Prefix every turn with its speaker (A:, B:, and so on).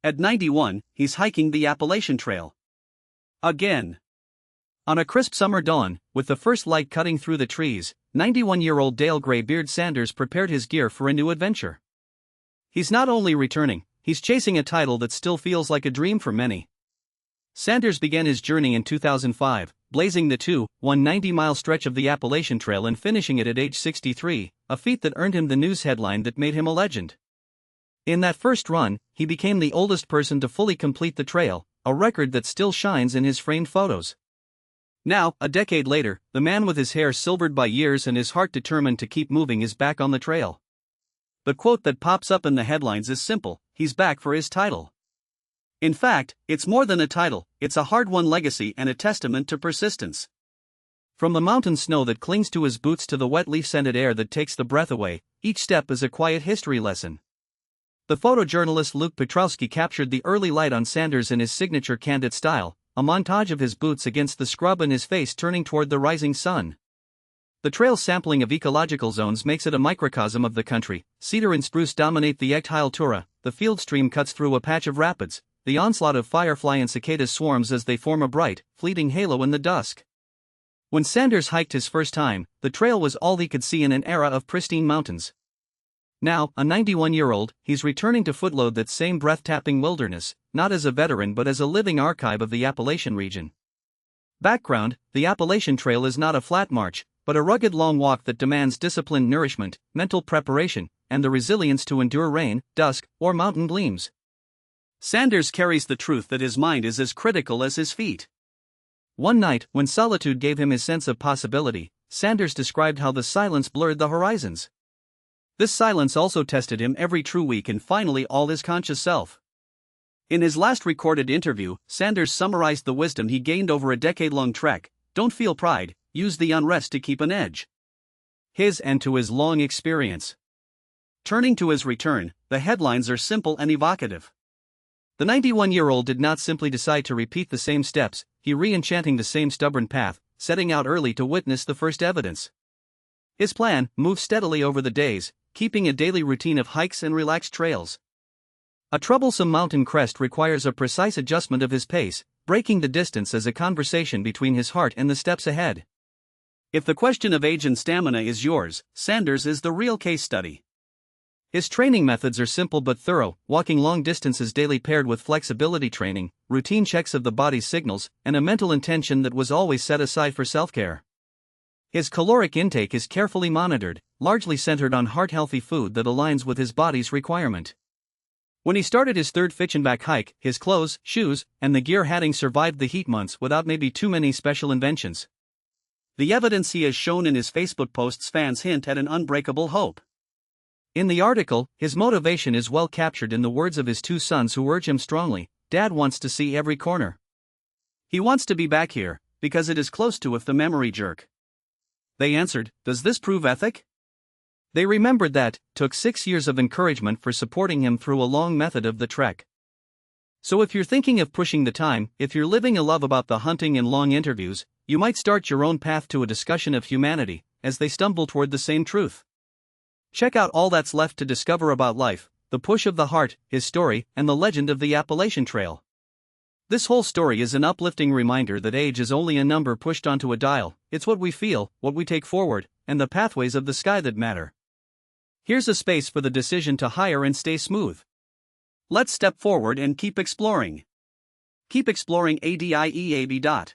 A: At 91, he's hiking the Appalachian Trail. Again. On a crisp summer dawn, with the first light cutting through the trees, 91-year-old Dale Graybeard Sanders prepared his gear for a new adventure. He's not only returning, he's chasing a title that still feels like a dream for many. Sanders began his journey in 2005, blazing the 190-mile stretch of the Appalachian Trail and finishing it at age 63, a feat that earned him the news headline that made him a legend. In that first run, he became the oldest person to fully complete the trail, a record that still shines in his framed photos. Now, a decade later, the man with his hair silvered by years and his heart determined to keep moving is back on the trail. The quote that pops up in the headlines is simple: he's back for his title. In fact, it's more than a title, it's a hard-won legacy and a testament to persistence. From the mountain snow that clings to his boots to the wet leaf-scented air that takes the breath away, each step is a quiet history lesson. The photojournalist Luke Petrowski captured the early light on Sanders in his signature candid style, a montage of his boots against the scrub and his face turning toward the rising sun. The trail's sampling of ecological zones makes it a microcosm of the country. Cedar and spruce dominate the Echtile Tura, the field stream cuts through a patch of rapids, the onslaught of firefly and cicada swarms as they form a bright, fleeting halo in the dusk. When Sanders hiked his first time, the trail was all he could see in an era of pristine mountains. Now, a 91-year-old, he's returning to footload that same breath-tapping wilderness, not as a veteran but as a living archive of the Appalachian region. Background: the Appalachian Trail is not a flat march, but a rugged long walk that demands disciplined nourishment, mental preparation, and the resilience to endure rain, dusk, or mountain gleams. Sanders carries the truth that his mind is as critical as his feet. One night, when solitude gave him his sense of possibility, Sanders described how the silence blurred the horizons. This silence also tested him every true week and finally all his conscious self. In his last recorded interview, Sanders summarized the wisdom he gained over a decade-long trek: don't feel pride, use the unrest to keep an edge. His and to his long experience. Turning to his return, the headlines are simple and evocative. The 91-year-old did not simply decide to repeat the same steps, he re-enchanting the same stubborn path, setting out early to witness the first evidence. His plan: move steadily over the days, keeping a daily routine of hikes and relaxed trails. A troublesome mountain crest requires a precise adjustment of his pace, breaking the distance as a conversation between his heart and the steps ahead. If the question of age and stamina is yours, Sanders is the real case study. His training methods are simple but thorough: walking long distances daily paired with flexibility training, routine checks of the body's signals, and a mental intention that was always set aside for self-care. His caloric intake is carefully monitored, largely centered on heart-healthy food that aligns with his body's requirement. When he started his third Fichtenbach hike, his clothes, shoes, and the gear hadn't survived the heat months without maybe too many special inventions. The evidence he has shown in his Facebook posts fans hint at an unbreakable hope. In the article, his motivation is well captured in the words of his two sons who urge him strongly: "Dad wants to see every corner. He wants to be back here, because it is close to if the memory jerk." They answered, "Does this prove ethic?" They remembered that took 6 years of encouragement for supporting him through a long method of the trek. So if you're thinking of pushing the time, if you're living a love about the hunting and long interviews, you might start your own path to a discussion of humanity, as they stumble toward the same truth. Check out all that's left to discover about life, the push of the heart, his story, and the legend of the Appalachian Trail. This whole story is an uplifting reminder that age is only a number pushed onto a dial. It's what we feel, what we take forward, and the pathways of the sky that matter. Here's a space for the decision to hire and stay smooth. Let's step forward and keep exploring. Keep exploring ADIEAB.